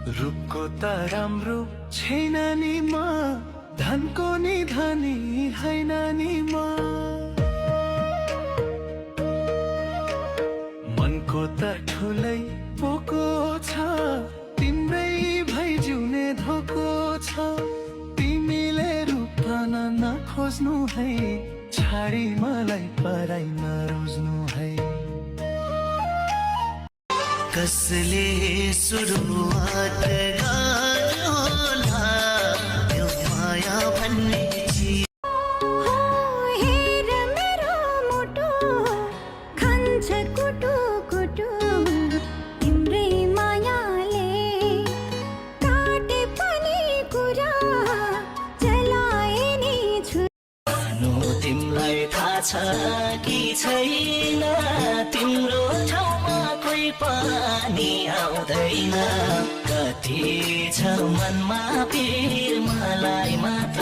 रूपको त राम्रो छैन नि म, धनको नि धनी हैन नि म। मनको त ठुलै पोको छ, तिम्रै भई जिउने धोको छ। तिमीले रूपन नखोज्नु है, छाडी मलाई पराई नरोज्नु है। कसले सुरुवात गर्योला यो माया भन्ने चिज। हेर मेरो मुटु खान्छ कुटु कुटु, तिम्रै मायाले काटे पनि कुरा चलाए नि छु। तिमलाई थाहा छ कि छैन, तिम्रो ठाउँमा कोही पनि आउँदैन। कति छ मनमा पिर मलाई मात्र